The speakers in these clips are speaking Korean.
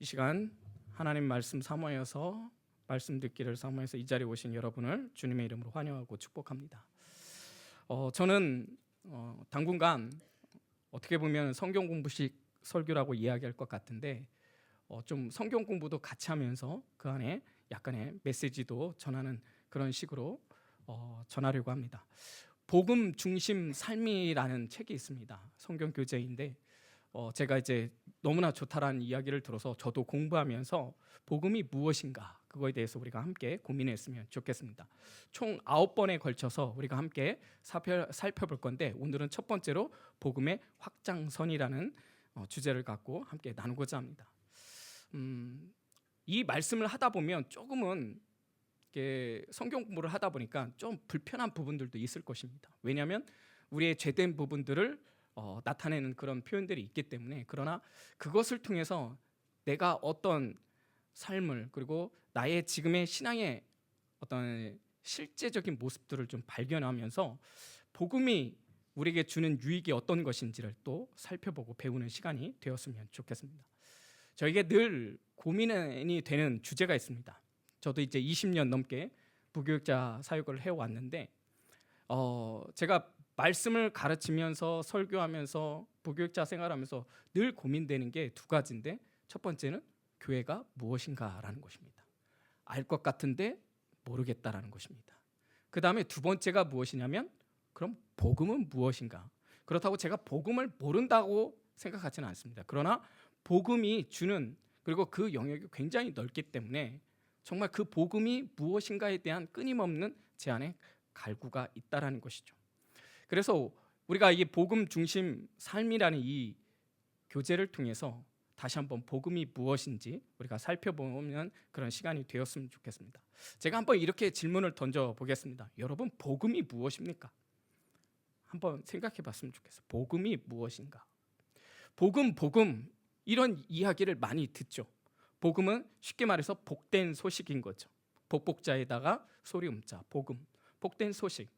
이 시간 하나님 말씀 사모하여서 말씀 듣기를 사모해서 이 자리에 오신 여러분을 주님의 이름으로 환영하고 축복합니다. 저는 당분간 어떻게 보면 성경 공부식 설교라고 이야기할 것 같은데 좀 성경 공부도 같이 하면서 그 안에 약간의 메시지도 전하는 그런 식으로 전하려고 합니다. 복음 중심 삶이라는 책이 있습니다. 성경 교재인데 제가 이제 너무나 좋다라는 이야기를 들어서 저도 공부하면서 복음이 무엇인가 그거에 대해서 우리가 함께 고민했으면 좋겠습니다. 총 9번에 걸쳐서 우리가 함께 살펴볼 건데 오늘은 첫 번째로 복음의 확장선이라는 주제를 갖고 함께 나누고자 합니다. 이 말씀을 하다 보면 조금은 성경 공부를 하다 보니까 좀 불편한 부분들도 있을 것입니다. 왜냐하면 우리의 죄된 부분들을 나타내는 그런 표현들이 있기 때문에, 그러나 그것을 통해서 내가 어떤 삶을 그리고 나의 지금의 신앙의 어떤 실제적인 모습들을 좀 발견하면서 복음이 우리에게 주는 유익이 어떤 것인지를 또 살펴보고 배우는 시간이 되었으면 좋겠습니다. 저에게 늘 고민이 되는 주제가 있습니다. 저도 이제 20년 넘게 부교육자 사역을 해왔는데 제가 말씀을 가르치면서 설교하면서 부교육자 생활하면서 늘 고민되는 게 두 가지인데, 첫 번째는 교회가 무엇인가라는 것입니다. 알 것 같은데 모르겠다라는 것입니다. 그 다음에 두 번째가 무엇이냐면 그럼 복음은 무엇인가. 그렇다고 제가 복음을 모른다고 생각하지는 않습니다. 그러나 복음이 주는 그리고 그 영역이 굉장히 넓기 때문에 정말 그 복음이 무엇인가에 대한 끊임없는 제 안에 갈구가 있다라는 것이죠. 그래서 우리가 이 복음 중심 삶이라는 이 교재를 통해서 다시 한번 복음이 무엇인지 우리가 살펴보면 그런 시간이 되었으면 좋겠습니다. 제가 한번 이렇게 질문을 던져보겠습니다. 여러분, 복음이 무엇입니까? 한번 생각해 봤으면 좋겠어요. 복음이 무엇인가? 복음 이런 이야기를 많이 듣죠. 복음은 쉽게 말해서 복된 소식인 거죠. 복복자에다가 소리음자, 복음, 복된 소식.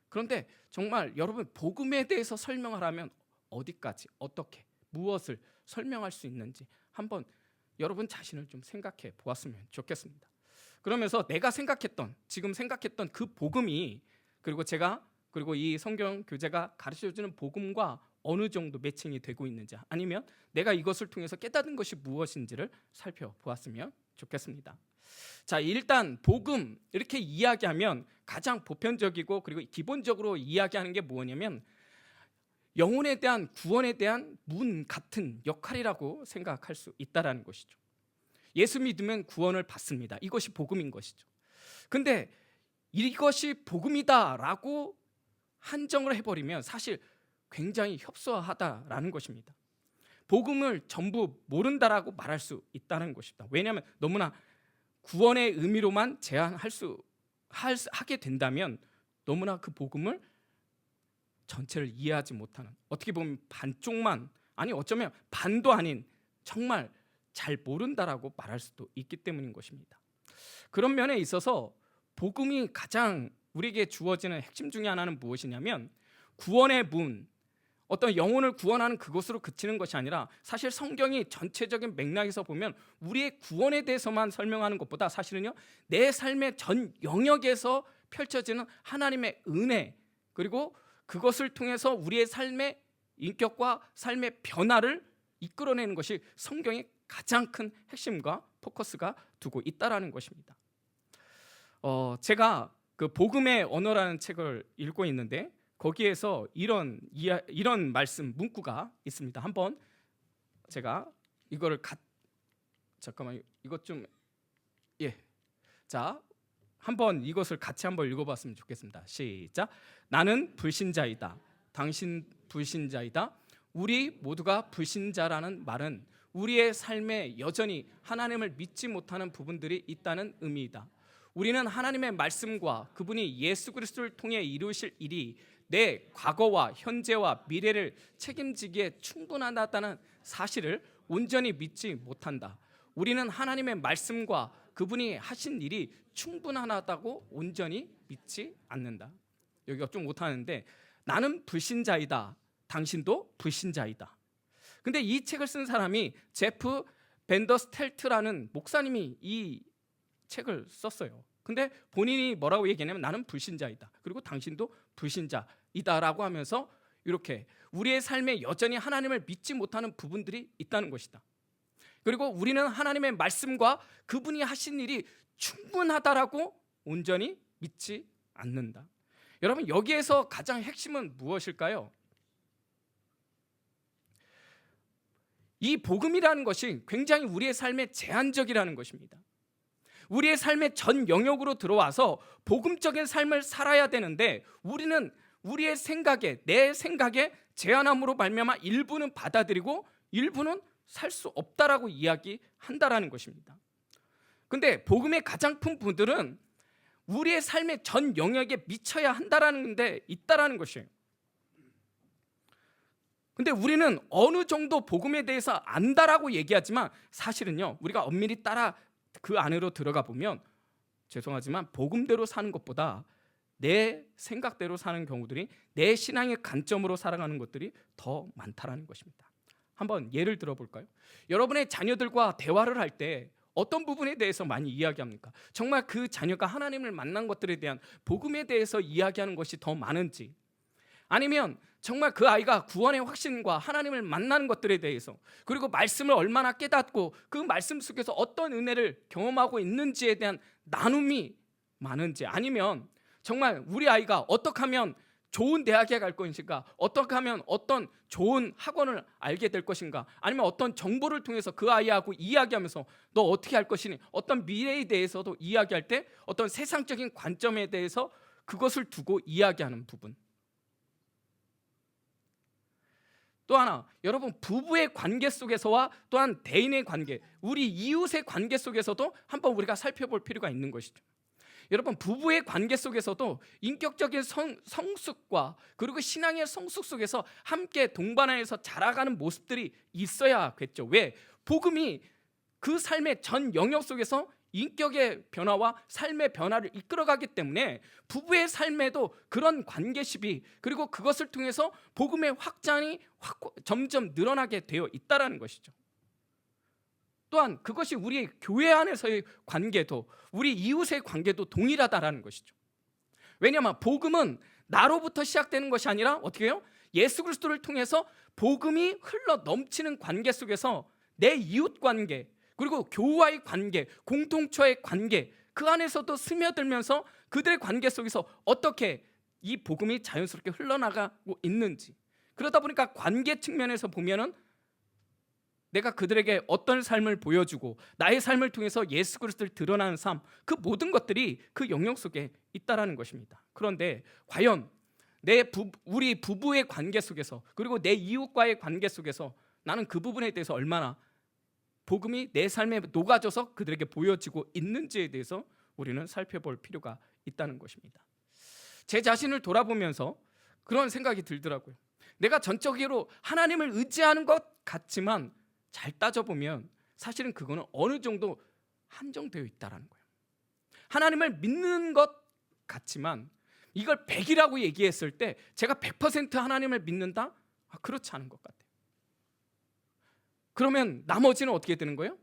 그런데 정말 여러분, 복음에 대해서 설명하라면 어디까지, 어떻게, 무엇을 설명할 수 있는지 한번 여러분 자신을 좀 생각해 보았으면 좋겠습니다. 그러면서 내가 지금 생각했던 그 복음이 그리고 이 성경 교재가 가르쳐주는 복음과 어느 정도 매칭이 되고 있는지, 아니면 내가 이것을 통해서 깨닫은 것이 무엇인지를 살펴보았으면 좋겠습니다. 자, 일단 복음 이렇게 이야기하면 가장 보편적이고 그리고 기본적으로 이야기하는 게 뭐냐면 영혼에 대한 구원에 대한 문 같은 역할이라고 생각할 수 있다라는 것이죠. 예수 믿으면 구원을 받습니다. 이것이 복음인 것이죠. 근데 이것이 복음이다라고 한정을 해버리면 사실 굉장히 협소하다라는 것입니다. 복음을 전부 모른다라고 말할 수 있다는 것입니다. 왜냐하면 너무나 구원의 의미로만 하게 된다면 너무나 그 복음을 전체를 이해하지 못하는, 어떻게 보면 반쪽만, 아니 어쩌면 반도 아닌 정말 잘 모른다라고 말할 수도 있기 때문인 것입니다. 그런 면에 있어서 복음이 가장 우리에게 주어지는 핵심 중에 하나는 무엇이냐면 구원의 문, 어떤 영혼을 구원하는 그것으로 그치는 것이 아니라 사실 성경이 전체적인 맥락에서 보면 우리의 구원에 대해서만 설명하는 것보다 사실은요, 내 삶의 전 영역에서 펼쳐지는 하나님의 은혜, 그리고 그것을 통해서 우리의 삶의 인격과 삶의 변화를 이끌어내는 것이 성경의 가장 큰 핵심과 포커스가 두고 있다라는 것입니다. 제가 그 복음의 언어라는 책을 읽고 있는데 거기에서 이런 말씀 문구가 있습니다. 한번 제가 이거를 잠깐만 이것 좀 자, 한번 이것을 같이 한번 읽어봤으면 좋겠습니다. 시작. 나는 불신자이다. 당신 불신자이다. 우리 모두가 불신자라는 말은 우리의 삶에 여전히 하나님을 믿지 못하는 부분들이 있다는 의미이다. 우리는 하나님의 말씀과 그분이 예수 그리스도를 통해 이루실 일이 내 과거와 현재와 미래를 책임지기에 충분하다는 사실을 온전히 믿지 못한다. 우리는 하나님의 말씀과 그분이 하신 일이 충분하다고 온전히 믿지 않는다. 여기가 좀 못하는데, 나는 불신자이다. 당신도 불신자이다. 근데 이 책을 쓴 사람이 제프 벤더스텔트라는 목사님이 이 책을 썼어요. 근데 본인이 뭐라고 얘기하냐면 나는 불신자이다. 그리고 당신도 불신자이다라고 하면서 이렇게 우리의 삶에 여전히 하나님을 믿지 못하는 부분들이 있다는 것이다. 그리고 우리는 하나님의 말씀과 그분이 하신 일이 충분하다라고 온전히 믿지 않는다. 여러분, 여기에서 가장 핵심은 무엇일까요? 이 복음이라는 것이 굉장히 우리의 삶에 제한적이라는 것입니다. 우리의 삶의 전 영역으로 들어와서 복음적인 삶을 살아야 되는데 우리는 우리의 생각에, 내 생각에 제한함으로 말미암아 일부는 받아들이고 일부는 살 수 없다라고 이야기한다라는 것입니다. 근데 복음의 가장 큰 분들은 우리의 삶의 전 영역에 미쳐야 한다라는 데 있다라는 것이에요. 근데 우리는 어느 정도 복음에 대해서 안다라고 얘기하지만 사실은요, 우리가 엄밀히 따라 그 안으로 들어가 보면 죄송하지만 복음대로 사는 것보다 내 생각대로 사는 경우들이, 내 신앙의 관점으로 살아가는 것들이 더 많다라는 것입니다. 한번 예를 들어볼까요? 여러분의 자녀들과 대화를 할 때 어떤 부분에 대해서 많이 이야기합니까? 정말 그 자녀가 하나님을 만난 것들에 대한 복음에 대해서 이야기하는 것이 더 많은지, 아니면 정말 그 아이가 구원의 확신과 하나님을 만나는 것들에 대해서, 그리고 말씀을 얼마나 깨닫고 그 말씀 속에서 어떤 은혜를 경험하고 있는지에 대한 나눔이 많은지, 아니면 정말 우리 아이가 어떻게 하면 좋은 대학에 갈 것인가, 어떻게 하면 어떤 좋은 학원을 알게 될 것인가, 아니면 어떤 정보를 통해서 그 아이하고 이야기하면서 너 어떻게 할 것이니, 어떤 미래에 대해서도 이야기할 때 어떤 세상적인 관점에 대해서 그것을 두고 이야기하는 부분. 또 하나, 여러분, 부부의 관계 속에서와 또한 대인의 관계, 우리 이웃의 관계 속에서도 한번 우리가 살펴볼 필요가 있는 것이죠. 여러분, 부부의 관계 속에서도 인격적인 성숙과 그리고 신앙의 성숙 속에서 함께 동반하여서 자라가는 모습들이 있어야겠죠. 왜? 복음이 그 삶의 전 영역 속에서 인격의 변화와 삶의 변화를 이끌어가기 때문에 부부의 삶에도 그런 관계십이, 그리고 그것을 통해서 복음의 확장이 점점 늘어나게 되어 있다는 것이죠. 또한 그것이 우리 교회 안에서의 관계도, 우리 이웃의 관계도 동일하다라는 것이죠. 왜냐하면 복음은 나로부터 시작되는 것이 아니라 어떻게 해요? 예수 그리스도를 통해서 복음이 흘러 넘치는 관계 속에서 내 이웃 관계, 그리고 교우와의 관계, 공동체의 관계, 그 안에서도 스며들면서 그들의 관계 속에서 어떻게 이 복음이 자연스럽게 흘러나가고 있는지, 그러다 보니까 관계 측면에서 보면은 내가 그들에게 어떤 삶을 보여주고 나의 삶을 통해서 예수 그리스도를 드러나는 삶, 그 모든 것들이 그 영역 속에 있다라는 것입니다. 그런데 과연 우리 부부의 관계 속에서, 그리고 내 이웃과의 관계 속에서 나는 그 부분에 대해서 얼마나 복음이 내 삶에 녹아져서 그들에게 보여지고 있는지에 대해서 우리는 살펴볼 필요가 있다는 것입니다. 제 자신을 돌아보면서 그런 생각이 들더라고요. 내가 전적으로 하나님을 의지하는 것 같지만 잘 따져보면 사실은 그거는 어느 정도 한정되어 있다는 거예요. 하나님을 믿는 것 같지만 이걸 100이라고 얘기했을 때 제가 100% 하나님을 믿는다? 그렇지 않은 것 같아요. 그러면 나머지는 어떻게 되는 거예요?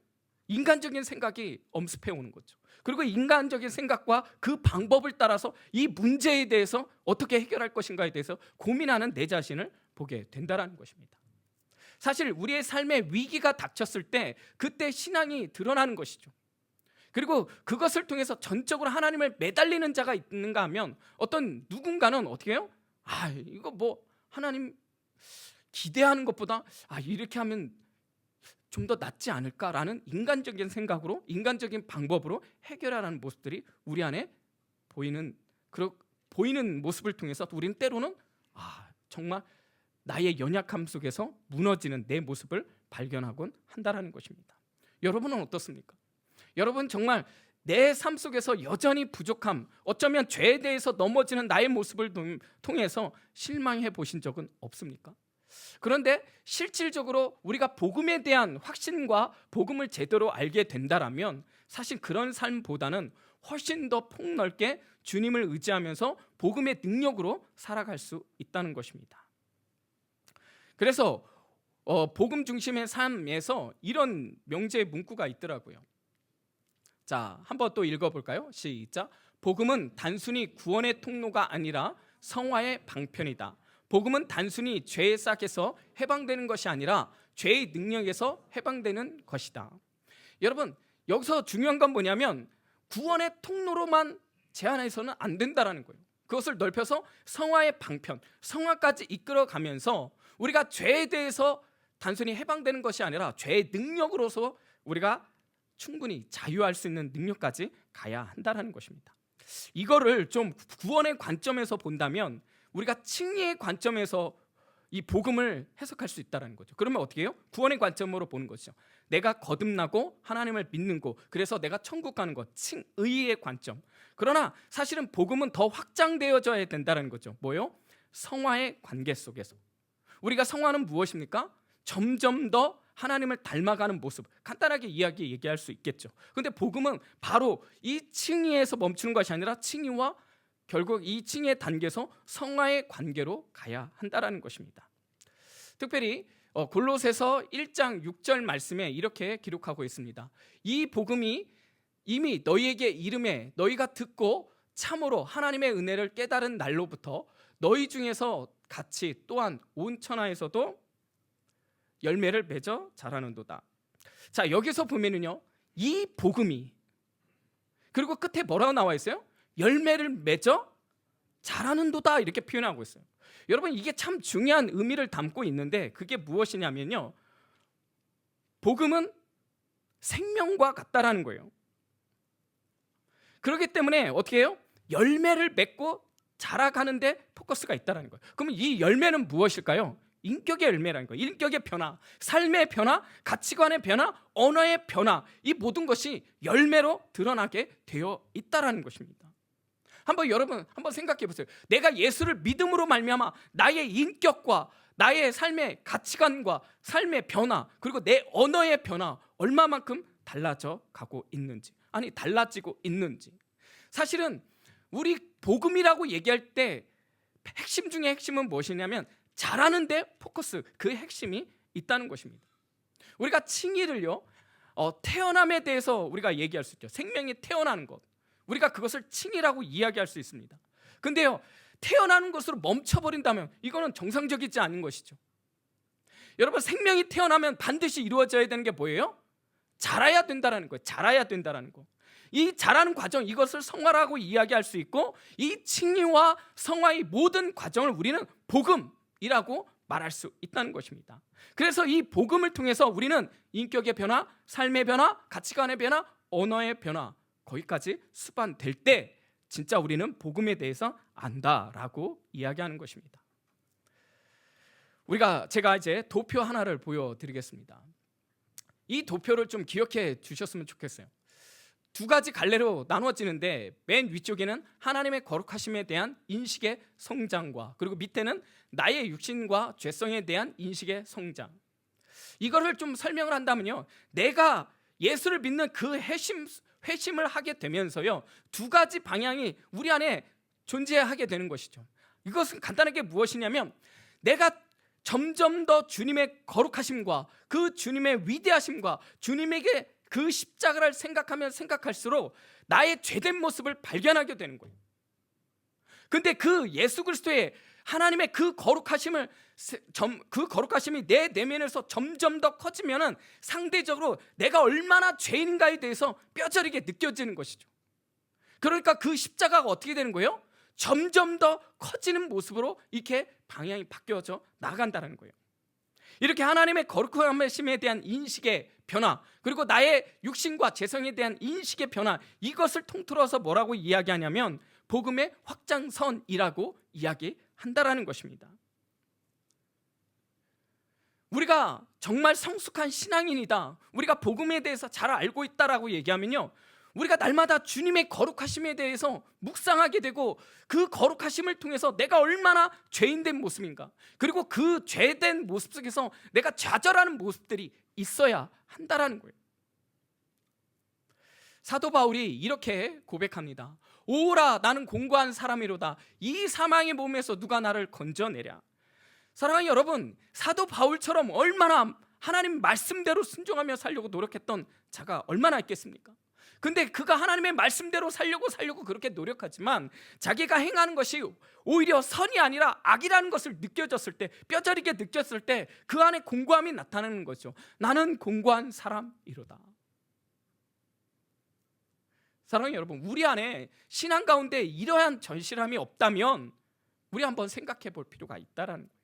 인간적인 생각이 엄습해 오는 거죠. 그리고 인간적인 생각과 그 방법을 따라서 이 문제에 대해서 어떻게 해결할 것인가에 대해서 고민하는 내 자신을 보게 된다는 것입니다. 사실 우리의 삶에 위기가 닥쳤을 때 그때 신앙이 드러나는 것이죠. 그리고 그것을 통해서 전적으로 하나님을 매달리는 자가 있는가 하면 어떤 누군가는 어떻게 해요? 이거 뭐 하나님 기대하는 것보다 이렇게 하면 좀 더 낫지 않을까라는 인간적인 생각으로, 인간적인 방법으로 해결하라는 모습들이 우리 안에 보이는 모습을 통해서 우리는 때로는 정말 나의 연약함 속에서 무너지는 내 모습을 발견하곤 한다는 것입니다. 여러분은 어떻습니까? 여러분 정말 내 삶 속에서 여전히 부족함, 어쩌면 죄에 대해서 넘어지는 나의 모습을 통해서 실망해 보신 적은 없습니까? 그런데 실질적으로 우리가 복음에 대한 확신과 복음을 제대로 알게 된다라면 사실 그런 삶보다는 훨씬 더 폭넓게 주님을 의지하면서 복음의 능력으로 살아갈 수 있다는 것입니다. 그래서 복음 중심의 삶에서 이런 명제 문구가 있더라고요. 자, 한번 또 읽어볼까요? 시작. 복음은 단순히 구원의 통로가 아니라 성화의 방편이다. 복음은 단순히 죄의 싹에서 해방되는 것이 아니라 죄의 능력에서 해방되는 것이다. 여러분, 여기서 중요한 건 뭐냐면 구원의 통로로만 제한해서는 안 된다라는 거예요. 그것을 넓혀서 성화의 방편, 성화까지 이끌어가면서 우리가 죄에 대해서 단순히 해방되는 것이 아니라 죄의 능력으로서 우리가 충분히 자유할 수 있는 능력까지 가야 한다는 것입니다. 이거를 좀 구원의 관점에서 본다면 우리가 칭의의 관점에서 이 복음을 해석할 수 있다는 거죠. 그러면 어떻게 해요? 구원의 관점으로 보는 것이죠. 내가 거듭나고 하나님을 믿는 거, 그래서 내가 천국 가는 것, 칭의의 관점. 그러나 사실은 복음은 더 확장되어져야 된다는 거죠. 뭐요? 성화의 관계 속에서. 우리가 성화는 무엇입니까? 점점 더 하나님을 닮아가는 모습. 간단하게 얘기할 수 있겠죠. 그런데 복음은 바로 이 칭의에서 멈추는 것이 아니라 칭의와 결국 이 칭의의 단계에서 성화의 관계로 가야 한다는 것입니다. 특별히 골로새서 1장 6절 말씀에 이렇게 기록하고 있습니다. 이 복음이 이미 너희에게 이름에 너희가 듣고 참으로 하나님의 은혜를 깨달은 날로부터 너희 중에서 같이 또한 온 천하에서도 열매를 맺어 자라는도다. 자, 여기서 보면은요, 이 복음이 그리고 끝에 뭐라고 나와 있어요? 열매를 맺어 자라는도다 이렇게 표현하고 있어요. 여러분, 이게 참 중요한 의미를 담고 있는데 그게 무엇이냐면요, 복음은 생명과 같다라는 거예요. 그렇기 때문에 어떻게 해요? 열매를 맺고 자라가는데 포커스가 있다는 거예요. 그러면 이 열매는 무엇일까요? 인격의 열매라는 거예요. 인격의 변화, 삶의 변화, 가치관의 변화, 언어의 변화, 이 모든 것이 열매로 드러나게 되어 있다는 것입니다. 여러분 한번 생각해 보세요. 내가 예수를 믿음으로 말미암아 나의 인격과 나의 삶의 가치관과 삶의 변화, 그리고 내 언어의 변화 얼마만큼 달라져 가고 있는지, 아니 달라지고 있는지. 사실은 우리 복음이라고 얘기할 때 핵심 중에 핵심은 무엇이냐면 자라는데 포커스, 그 핵심이 있다는 것입니다. 우리가 칭의를요, 태어남에 대해서 우리가 얘기할 수 있죠. 생명이 태어나는 것, 우리가 그것을 칭의라고 이야기할 수 있습니다. 근데요, 태어나는 것으로 멈춰버린다면 이거는 정상적이지 않은 것이죠. 여러분, 생명이 태어나면 반드시 이루어져야 되는 게 뭐예요? 자라야 된다는 거예요. 자라야 된다는 거. 이 자라는 과정, 이것을 성화라고 이야기할 수 있고, 이 칭의와 성화의 모든 과정을 우리는 복음이라고 말할 수 있다는 것입니다. 그래서 이 복음을 통해서 우리는 인격의 변화, 삶의 변화, 가치관의 변화, 언어의 변화, 거기까지 수반될 때 진짜 우리는 복음에 대해서 안다라고 이야기하는 것입니다. 제가 이제 도표 하나를 보여드리겠습니다. 이 도표를 좀 기억해 주셨으면 좋겠어요. 두 가지 갈래로 나누어지는데 맨 위쪽에는 하나님의 거룩하심에 대한 인식의 성장과, 그리고 밑에는 나의 육신과 죄성에 대한 인식의 성장. 이거를 좀 설명을 한다면요, 내가 예수를 믿는 그 회심을 하게 되면서요, 두 가지 방향이 우리 안에 존재하게 되는 것이죠. 이것은 간단하게 무엇이냐면 내가 점점 더 주님의 거룩하심과 그 주님의 위대하심과 주님에게 그 십자가를 생각하면 생각할수록 나의 죄된 모습을 발견하게 되는 거예요. 근데 그 예수 그리스도의 하나님의 그 거룩하심이 내 내면에서 점점 더 커지면은 상대적으로 내가 얼마나 죄인인가에 대해서 뼈저리게 느껴지는 것이죠. 그러니까 그 십자가가 어떻게 되는 거예요? 점점 더 커지는 모습으로 이렇게 방향이 바뀌어져 나간다는 거예요. 이렇게 하나님의 거룩하심에 대한 인식의 변화, 그리고 나의 육신과 죄성에 대한 인식의 변화, 이것을 통틀어서 뭐라고 이야기하냐면 복음의 확장선이라고 이야기한다라는 것입니다. 우리가 정말 성숙한 신앙인이다, 우리가 복음에 대해서 잘 알고 있다라고 얘기하면요, 우리가 날마다 주님의 거룩하심에 대해서 묵상하게 되고 그 거룩하심을 통해서 내가 얼마나 죄인된 모습인가, 그리고 그 죄된 모습 속에서 내가 좌절하는 모습들이 있어야 한다라는 거예요. 사도 바울이 이렇게 고백합니다. 오라, 나는 공고한 사람이로다. 이 사망의 몸에서 누가 나를 건져내랴. 사랑하는 여러분, 사도 바울처럼 얼마나 하나님 말씀대로 순종하며 살려고 노력했던 자가 얼마나 있겠습니까? 근데 그가 하나님의 말씀대로 살려고 그렇게 노력하지만 자기가 행하는 것이 오히려 선이 아니라 악이라는 것을 느껴졌을 때, 뼈저리게 느꼈을 때 그 안에 공고함이 나타나는 거죠. 나는 공고한 사람이로다. 사랑하는 여러분, 우리 안에 신앙 가운데 이러한 절실함이 없다면 우리 한번 생각해 볼 필요가 있다라는 거예요.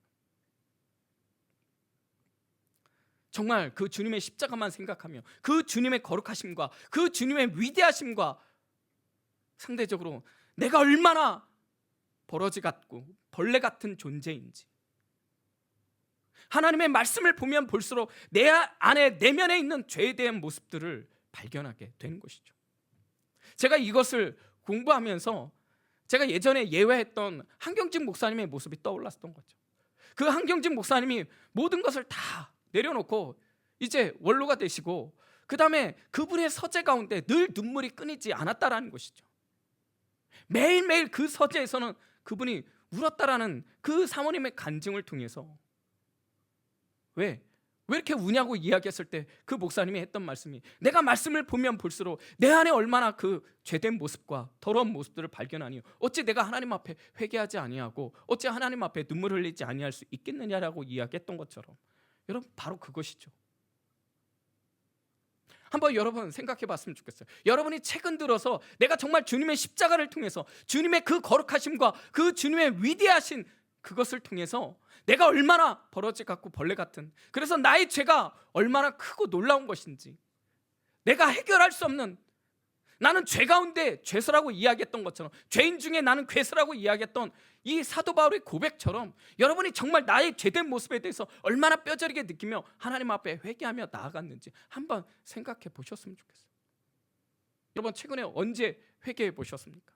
정말 그 주님의 십자가만 생각하며 그 주님의 거룩하심과 그 주님의 위대하심과 상대적으로 내가 얼마나 버러지 같고 벌레 같은 존재인지, 하나님의 말씀을 보면 볼수록 내 안에 내면에 있는 죄에 대한 모습들을 발견하게 되는 것이죠. 제가 이것을 공부하면서 제가 예전에 예외했던 한경직 목사님의 모습이 떠올랐던 거죠. 그 한경직 목사님이 모든 것을 다 내려놓고 이제 원로가 되시고, 그 다음에 그분의 서재 가운데 늘 눈물이 끊이지 않았다라는 것이죠. 매일매일 그 서재에서는 그분이 울었다라는 그 사모님의 간증을 통해서, 왜 이렇게 우냐고 이야기했을 때 그 목사님이 했던 말씀이, 내가 말씀을 보면 볼수록 내 안에 얼마나 그 죄된 모습과 더러운 모습들을 발견하니 어찌 내가 하나님 앞에 회개하지 아니하고 어찌 하나님 앞에 눈물 흘리지 아니할 수 있겠느냐라고 이야기했던 것처럼, 여러분 바로 그것이죠. 한번 여러분 생각해 봤으면 좋겠어요. 여러분이 최근 들어서 내가 정말 주님의 십자가를 통해서 주님의 그 거룩하심과 그 주님의 위대하신 그것을 통해서 내가 얼마나 버러지 같고 벌레 같은, 그래서 나의 죄가 얼마나 크고 놀라운 것인지, 내가 해결할 수 없는, 나는 죄 가운데 죄수라고 이야기했던 것처럼, 죄인 중에 나는 괴수라고 이야기했던 이 사도 바울의 고백처럼 여러분이 정말 나의 죄된 모습에 대해서 얼마나 뼈저리게 느끼며 하나님 앞에 회개하며 나아갔는지 한번 생각해 보셨으면 좋겠어요. 여러분 최근에 언제 회개해 보셨습니까?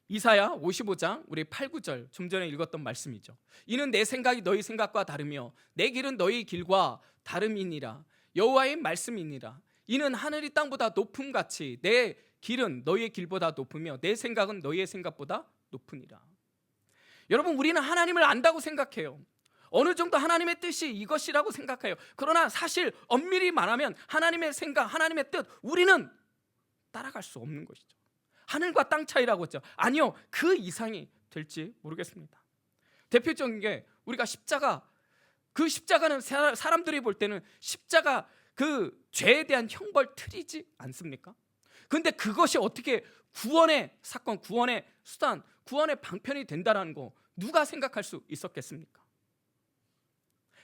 이사야 55장 우리 8, 9절 좀 전에 읽었던 말씀이죠. 이는 내 생각이 너희 생각과 다르며 내 길은 너희 길과 다름이니라. 여호와의 말씀이니라. 이는 하늘이 땅보다 높음 같이 내 길은 너희의 길보다 높으며 내 생각은 너희의 생각보다 높으니라. 여러분 우리는 하나님을 안다고 생각해요. 어느 정도 하나님의 뜻이 이것이라고 생각해요. 그러나 사실 엄밀히 말하면 하나님의 생각, 하나님의 뜻, 우리는 따라갈 수 없는 것이죠. 하늘과 땅 차이라고 했죠. 아니요, 그 이상이 될지 모르겠습니다. 대표적인 게 우리가 십자가, 그 십자가는 사람들이 볼 때는 십자가 그 죄에 대한 형벌 틀이지 않습니까? 그런데 그것이 어떻게 구원의 사건, 구원의 수단, 구원의 방편이 된다는 거 누가 생각할 수 있었겠습니까?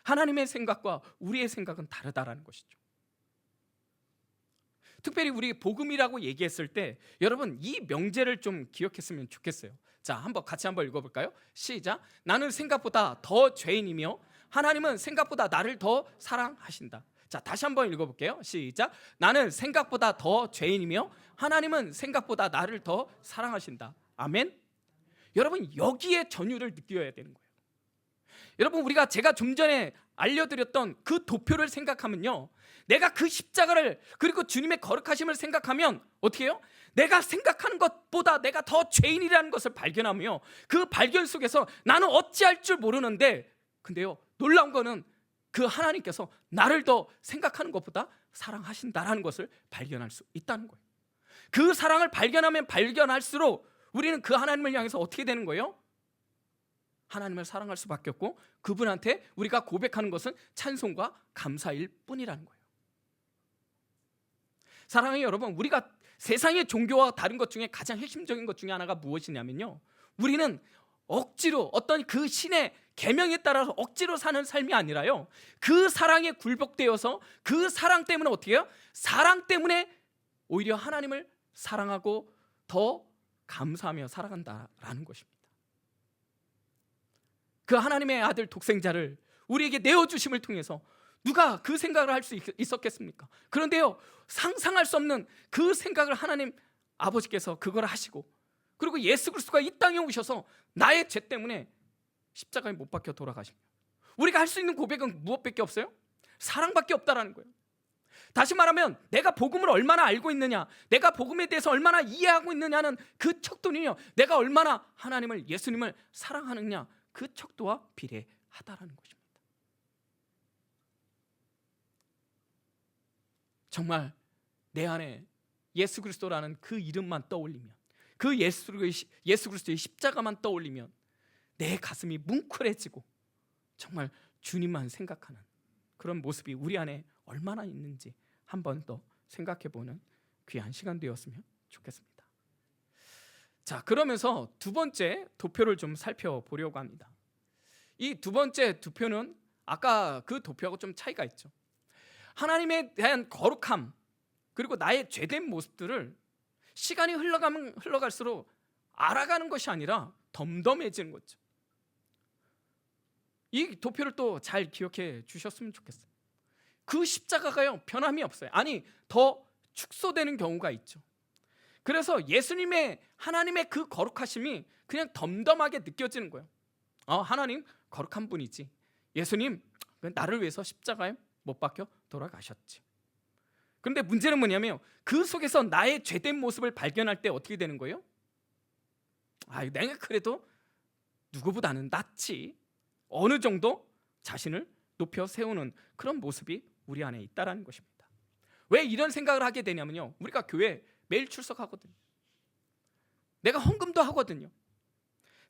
하나님의 생각과 우리의 생각은 다르다라는 것이죠. 특별히 우리 복음이라고 얘기했을 때 여러분 이 명제를 좀 기억했으면 좋겠어요. 자, 한번 같이 한번 읽어볼까요? 시작. 나는 생각보다 더 죄인이며 하나님은 생각보다 나를 더 사랑하신다. 자, 다시 한번 읽어볼게요. 시작. 나는 생각보다 더 죄인이며 하나님은 생각보다 나를 더 사랑하신다. 아멘. 여러분 여기에 전율을 느껴야 되는 거예요. 여러분 우리가 제가 좀 전에 알려드렸던 그 도표를 생각하면요, 내가 그 십자가를 그리고 주님의 거룩하심을 생각하면 어떻게 해요? 내가 생각하는 것보다 내가 더 죄인이라는 것을 발견하며 그 발견 속에서 나는 어찌할 줄 모르는데, 근데요 놀라운 거는 그 하나님께서 나를 더 생각하는 것보다 사랑하신다라는 것을 발견할 수 있다는 거예요. 그 사랑을 발견하면 발견할수록 우리는 그 하나님을 향해서 어떻게 되는 거예요? 하나님을 사랑할 수밖에 없고 그분한테 우리가 고백하는 것은 찬송과 감사일 뿐이라는 거예요. 사랑하는 여러분, 우리가 세상의 종교와 다른 것 중에 가장 핵심적인 것 중에 하나가 무엇이냐면요, 우리는 억지로 어떤 그 신의 계명에 따라서 억지로 사는 삶이 아니라요, 그 사랑에 굴복되어서 그 사랑 때문에 어떻게 해요? 사랑 때문에 오히려 하나님을 사랑하고 더 감사하며 살아간다라는 것입니다. 그 하나님의 아들 독생자를 우리에게 내어주심을 통해서 누가 그 생각을 할 수 있었겠습니까? 그런데요, 상상할 수 없는 그 생각을 하나님 아버지께서 그걸 하시고, 그리고 예수 그리스도가 이 땅에 오셔서 나의 죄 때문에 십자가에 못 박혀 돌아가십니다. 우리가 할 수 있는 고백은 무엇밖에 없어요? 사랑밖에 없다라는 거예요. 다시 말하면 내가 복음을 얼마나 알고 있느냐, 내가 복음에 대해서 얼마나 이해하고 있느냐는 그 척도는요, 내가 얼마나 하나님을, 예수님을 사랑하느냐, 그 척도와 비례하다라는 것입니다. 정말 내 안에 예수 그리스도라는 그 이름만 떠올리면, 그 예수 그리스도의 십자가만 떠올리면 내 가슴이 뭉클해지고 정말 주님만 생각하는 그런 모습이 우리 안에 얼마나 있는지 한 번 더 생각해보는 귀한 시간 되었으면 좋겠습니다. 자, 그러면서 두 번째 도표를 좀 살펴보려고 합니다. 이 두 번째 도표는 아까 그 도표하고 좀 차이가 있죠. 하나님에 대한 거룩함, 그리고 나의 죄된 모습들을 시간이 흘러가면 흘러갈수록 알아가는 것이 아니라 덤덤해지는 거죠. 이 도표를 또 잘 기억해 주셨으면 좋겠어요. 그 십자가가요, 변함이 없어요. 아니, 더 축소되는 경우가 있죠. 그래서 예수님의, 하나님의 그 거룩하심이 그냥 덤덤하게 느껴지는 거예요. 하나님 거룩한 분이지, 예수님 나를 위해서 십자가에 못 박혀 돌아가셨지. 그런데 문제는 뭐냐면 그 속에서 나의 죄된 모습을 발견할 때 어떻게 되는 거예요? 내가 그래도 누구보다는 낫지, 어느 정도 자신을 높여 세우는 그런 모습이 우리 안에 있다라는 것입니다. 왜 이런 생각을 하게 되냐면요, 우리가 교회 매일 출석하거든요. 내가 헌금도 하거든요.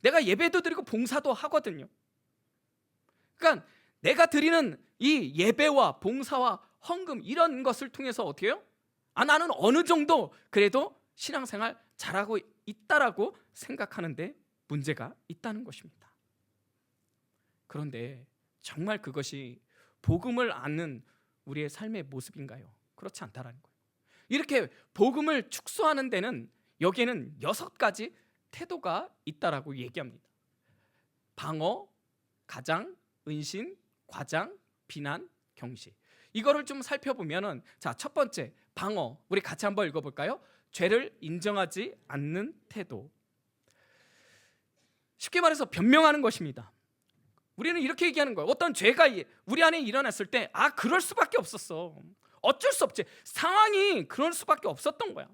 내가 예배도 드리고 봉사도 하거든요. 그러니까 내가 드리는 이 예배와 봉사와 헌금, 이런 것을 통해서 어떻게 해요? 나는 어느 정도 그래도 신앙생활 잘하고 있다라고 생각하는데 문제가 있다는 것입니다. 그런데 정말 그것이 복음을 아는 우리의 삶의 모습인가요? 그렇지 않다라는 거예요. 이렇게 복음을 축소하는 데는 여기에는 6가지 태도가 있다라고 얘기합니다. 방어, 가장, 은신, 과장, 비난, 경시. 이거를 좀 살펴보면은, 자, 첫 번째 방어, 우리 같이 한번 읽어볼까요? 죄를 인정하지 않는 태도. 쉽게 말해서 변명하는 것입니다. 우리는 이렇게 얘기하는 거예요. 어떤 죄가 우리 안에 일어났을 때, 그럴 수밖에 없었어, 어쩔 수 없지, 상황이 그럴 수밖에 없었던 거야.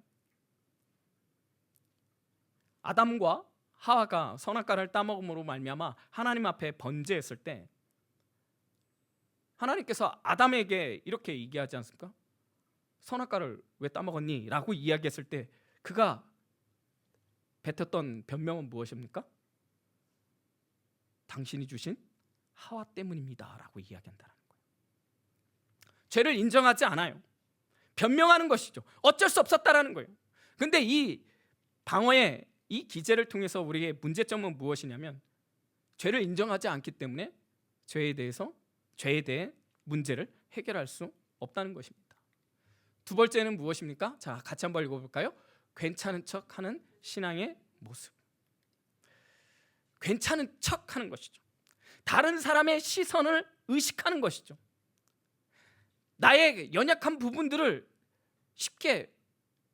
아담과 하와가 선악과를 따먹음으로 말미암아 하나님 앞에 번제했을 때 하나님께서 아담에게 이렇게 얘기하지 않습니까? 선악과를 왜 따먹었니? 라고 이야기했을 때 그가 뱉었던 변명은 무엇입니까? 당신이 주신 하와 때문입니다 라고 이야기한다는 거예요. 죄를 인정하지 않아요. 변명하는 것이죠. 어쩔 수 없었다라는 거예요. 근데 이 방어의 이 기제를 통해서 우리의 문제점은 무엇이냐면, 죄를 인정하지 않기 때문에 죄에 대해 문제를 해결할 수 없다는 것입니다. 두 번째는 무엇입니까? 자, 같이 한번 읽어볼까요? 괜찮은 척하는 신앙의 모습. 괜찮은 척하는 것이죠. 다른 사람의 시선을 의식하는 것이죠. 나의 연약한 부분들을 쉽게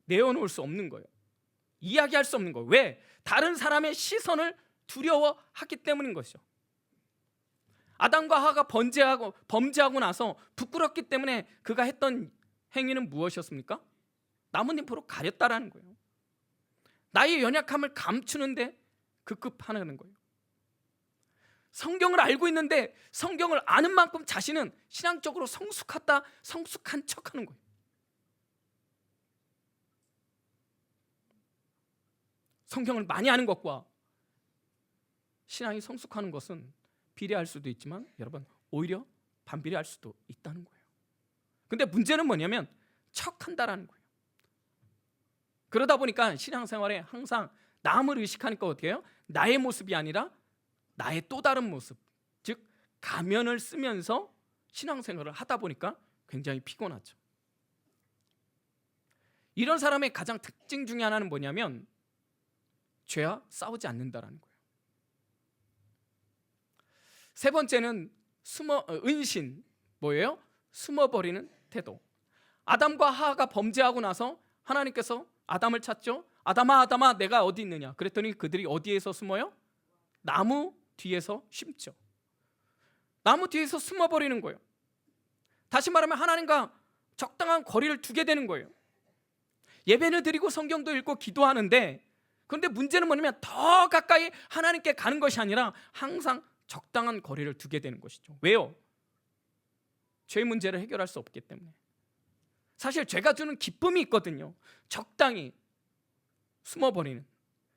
내어놓을 수 없는 거예요. 이야기할 수 없는 거예요. 왜? 다른 사람의 시선을 두려워하기 때문인 것이죠. 아담과 하와가 범죄하고 나서 부끄럽기 때문에 그가 했던 행위는 무엇이었습니까? 나뭇잎으로 가렸다라는 거예요. 나의 연약함을 감추는데 급급하는 거예요. 성경을 알고 있는데 성경을 아는 만큼 자신은 신앙적으로 성숙한 척하는 거예요. 성경을 많이 아는 것과 신앙이 성숙하는 것은 비례할 수도 있지만 여러분, 오히려 반비례할 수도 있다는 거예요. 근데 문제는 뭐냐면 척한다라는 거예요. 그러다 보니까 신앙생활에 항상 남을 의식하니까 어떻게 해요? 나의 모습이 아니라 나의 또 다른 모습, 즉 가면을 쓰면서 신앙생활을 하다 보니까 굉장히 피곤하죠. 이런 사람의 가장 특징 중에 하나는 뭐냐면 죄와 싸우지 않는다라는 거예요. 세 번째는 은신, 뭐예요? 숨어버리는 태도. 아담과 하와가 범죄하고 나서 하나님께서 아담을 찾죠. 아담아 내가 어디 있느냐? 그랬더니 그들이 어디에서 숨어요? 나무 뒤에서 숨죠. 나무 뒤에서 숨어버리는 거예요. 다시 말하면 하나님과 적당한 거리를 두게 되는 거예요. 예배를 드리고 성경도 읽고 기도하는데, 그런데 문제는 뭐냐면 더 가까이 하나님께 가는 것이 아니라 항상 적당한 거리를 두게 되는 것이죠. 왜요? 죄의 문제를 해결할 수 없기 때문에. 사실 죄가 주는 기쁨이 있거든요. 적당히 숨어버리는.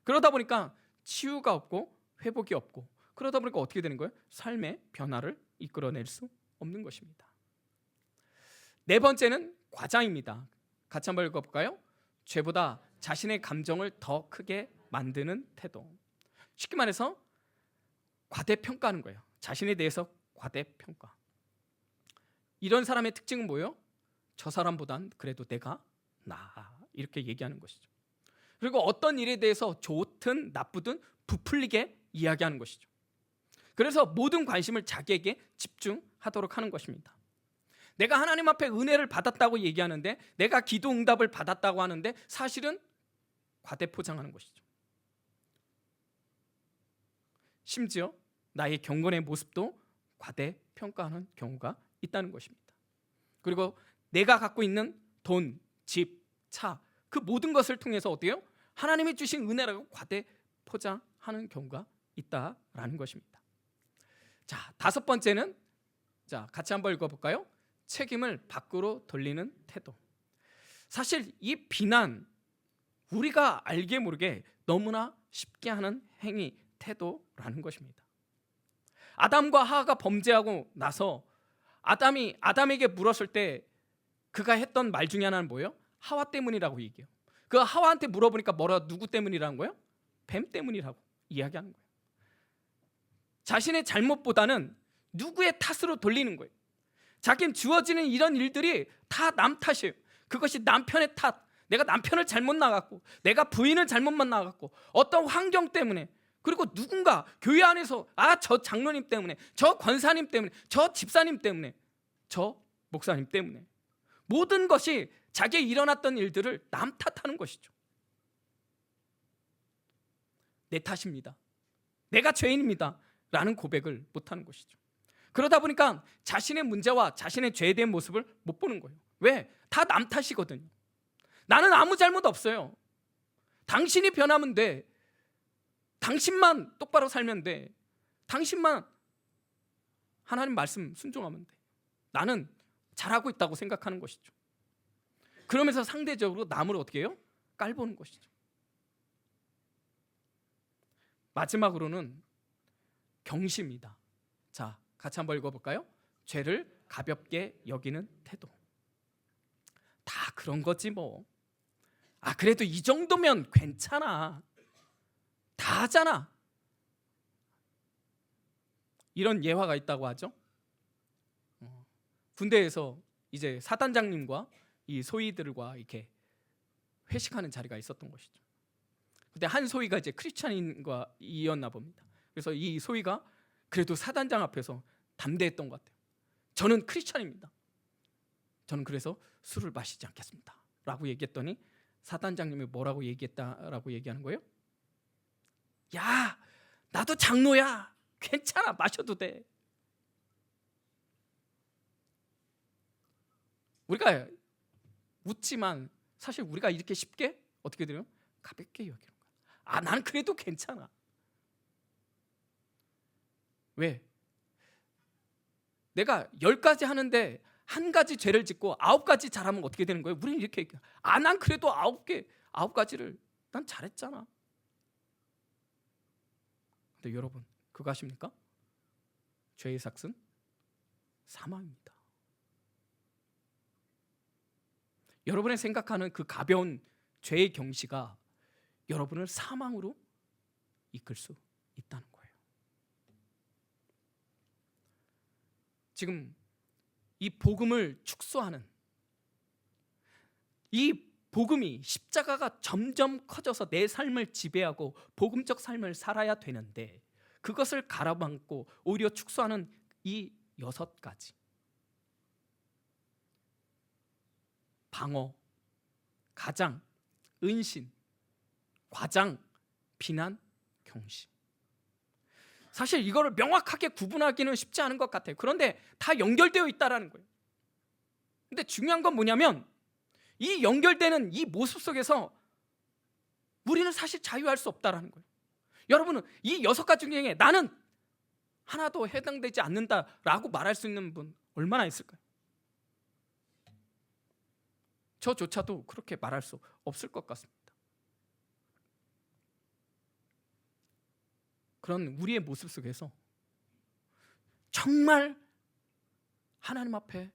그러다 보니까 치유가 없고 회복이 없고, 그러다 보니까 어떻게 되는 거예요? 삶의 변화를 이끌어낼 수 없는 것입니다. 네 번째는 과장입니다. 같이 한번 읽어볼까요? 죄보다 자신의 감정을 더 크게 만드는 태도. 쉽게 말해서 과대평가하는 거예요. 자신에 대해서 과대평가. 이런 사람의 특징은 뭐예요? 저 사람보단 그래도 내가 나아, 이렇게 얘기하는 것이죠. 그리고 어떤 일에 대해서 좋든 나쁘든 부풀리게 이야기하는 것이죠. 그래서 모든 관심을 자기에게 집중하도록 하는 것입니다. 내가 하나님 앞에 은혜를 받았다고 얘기하는데, 내가 기도 응답을 받았다고 하는데 사실은 과대포장하는 것이죠. 심지어 나의 경건의 모습도 과대평가하는 경우가 있다는 것입니다. 그리고 내가 갖고 있는 돈, 집, 차, 그 모든 것을 통해서 어때요? 하나님이 주신 은혜라고 과대포장하는 경우가 있다라는 것입니다. 자, 다섯 번째는, 자, 같이 한번 읽어볼까요? 책임을 밖으로 돌리는 태도. 사실 이 비난, 우리가 알게 모르게 너무나 쉽게 하는 행위, 태도라는 것입니다. 아담과 하와가 범죄하고 나서 아담에게 물었을 때 그가 했던 말 중에 하나는 뭐예요? 하와 때문이라고 얘기해요. 그 하와한테 물어보니까 누구 때문이라는 거예요? 뱀 때문이라고 이야기하는 거예요. 자신의 잘못보다는 누구의 탓으로 돌리는 거예요. 자기는 주어지는 이런 일들이 다 남 탓이에요. 그것이 남편의 탓, 내가 남편을 잘못 나갔고, 내가 부인을 잘못 만나갔고, 어떤 환경 때문에, 그리고 누군가 교회 안에서 저 장로님 때문에, 저 권사님 때문에, 저 집사님 때문에, 저 목사님 때문에, 모든 것이 자기에 일어났던 일들을 남 탓하는 것이죠. 내 탓입니다, 내가 죄인입니다 라는 고백을 못하는 것이죠. 그러다 보니까 자신의 문제와 자신의 죄에 대한 모습을 못 보는 거예요. 왜? 다 남 탓이거든요. 나는 아무 잘못 없어요. 당신이 변하면 돼. 당신만 똑바로 살면 돼. 당신만 하나님 말씀 순종하면 돼. 나는 잘하고 있다고 생각하는 것이죠. 그러면서 상대적으로 남을 어떻게 해요? 깔보는 것이죠. 마지막으로는 경시입니다. 자, 같이 한번 읽어볼까요? 죄를 가볍게 여기는 태도. 다 그런 거지 뭐. 그래도 이 정도면 괜찮아. 다 하잖아. 이런 예화가 있다고 하죠. 군대에서 이제 사단장님과 이 소위들과 이렇게 회식하는 자리가 있었던 것이죠. 근데 한 소위가 이제 크리스찬인과이었나 봅니다. 그래서 이 소위가 그래도 사단장 앞에서 담대했던 것 같아요. 저는 크리스찬입니다. 저는 그래서 술을 마시지 않겠습니다 라고 얘기했더니 사단장님이 뭐라고 얘기했다라고 얘기하는 거예요? 야, 나도 장로야. 괜찮아, 마셔도 돼. 우리가 웃지만 사실 우리가 이렇게 쉽게 어떻게 돼요? 가볍게 여기는 거야. 난 그래도 괜찮아. 왜? 내가 10가지 하는데 한 가지 죄를 짓고 9가지 잘하면 어떻게 되는 거예요? 우리는 이렇게 얘기해요. 난 그래도 9가지를 난 잘했잖아. 근데 여러분, 그거 아십니까? 죄의 삭은 사망입니다. 여러분의 생각하는 그 가벼운 죄의 경시가 여러분을 사망으로 이끌 수 있다는 거예요. 지금 이 복음을 축소하는, 이 복음이, 십자가가 점점 커져서 내 삶을 지배하고 복음적 삶을 살아야 되는데 그것을 가라앉고 오히려 축소하는 이 6가지: 방어, 가장, 은신, 과장, 비난, 경시. 사실 이거를 명확하게 구분하기는 쉽지 않은 것 같아요. 그런데 다 연결되어 있다라는 거예요. 근데 중요한 건 뭐냐면 이 연결되는 이 모습 속에서 우리는 사실 자유할 수 없다라는 거예요. 여러분은 이 6가지 중에 나는 하나도 해당되지 않는다라고 말할 수 있는 분 얼마나 있을까요? 저조차도 그렇게 말할 수 없을 것 같습니다. 그런 우리의 모습 속에서 정말 하나님 앞에,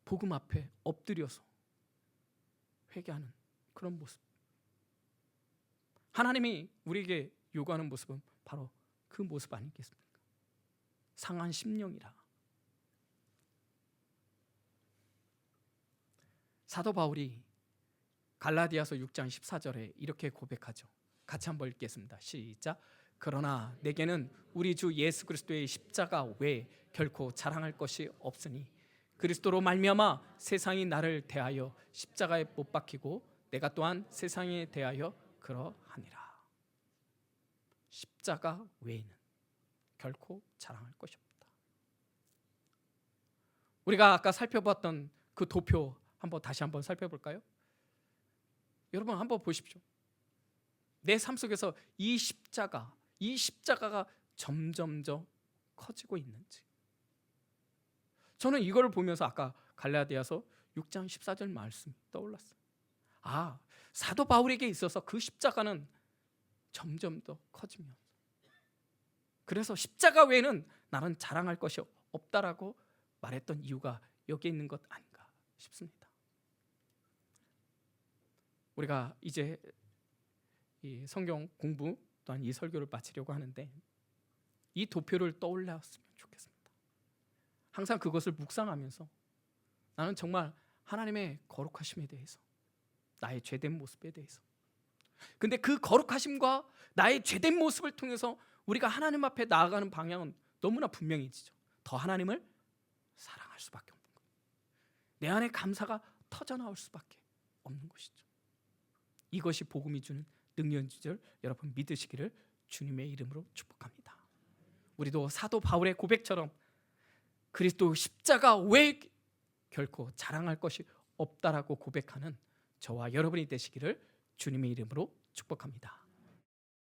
복음 앞에 엎드려서 회개하는 그런 모습, 하나님이 우리에게 요구하는 모습은 바로 그 모습 아니겠습니까? 상한 심령이라. 사도 바울이 갈라디아서 6장 14절에 이렇게 고백하죠. 같이 한번 읽겠습니다. 시작. 그러나 내게는 우리 주 예수 그리스도의 십자가 외에 결코 자랑할 것이 없으니 그리스도로 말미암아 세상이 나를 대하여 십자가에 못 박히고 내가 또한 세상에 대하여 그러하니라. 십자가 외에는 결코 자랑할 것이 없다. 우리가 아까 살펴봤던 그 도표 다시 한번 살펴볼까요? 여러분 한번 보십시오. 내 삶 속에서 이 십자가가 점점 더 커지고 있는지. 저는 이걸 보면서 아까 갈라디아서 6장 14절 말씀이 떠올랐어요. 아, 사도 바울에게 있어서 그 십자가는 점점 더 커지면서, 그래서 십자가 외에는 나는 자랑할 것이 없다라고 말했던 이유가 여기에 있는 것 아닌가 싶습니다. 우리가 이제 이 성경 공부 또한 이 설교를 마치려고 하는데 이 도표를 떠올렸으면 좋겠습니다. 항상 그것을 묵상하면서 나는 정말 하나님의 거룩하심에 대해서, 나의 죄된 모습에 대해서, 근데 그 거룩하심과 나의 죄된 모습을 통해서 우리가 하나님 앞에 나아가는 방향은 너무나 분명해지죠. 더 하나님을 사랑할 수밖에 없는 거예요. 내 안에 감사가 터져나올 수밖에 없는 것이죠. 이것이 복음이 주는 능력인 줄 여러분 믿으시기를 주님의 이름으로 축복합니다. 우리도 사도 바울의 고백처럼 그리스도 십자가 외에 결코 자랑할 것이 없다라고 고백하는 저와 여러분이 되시기를 주님의 이름으로 축복합니다.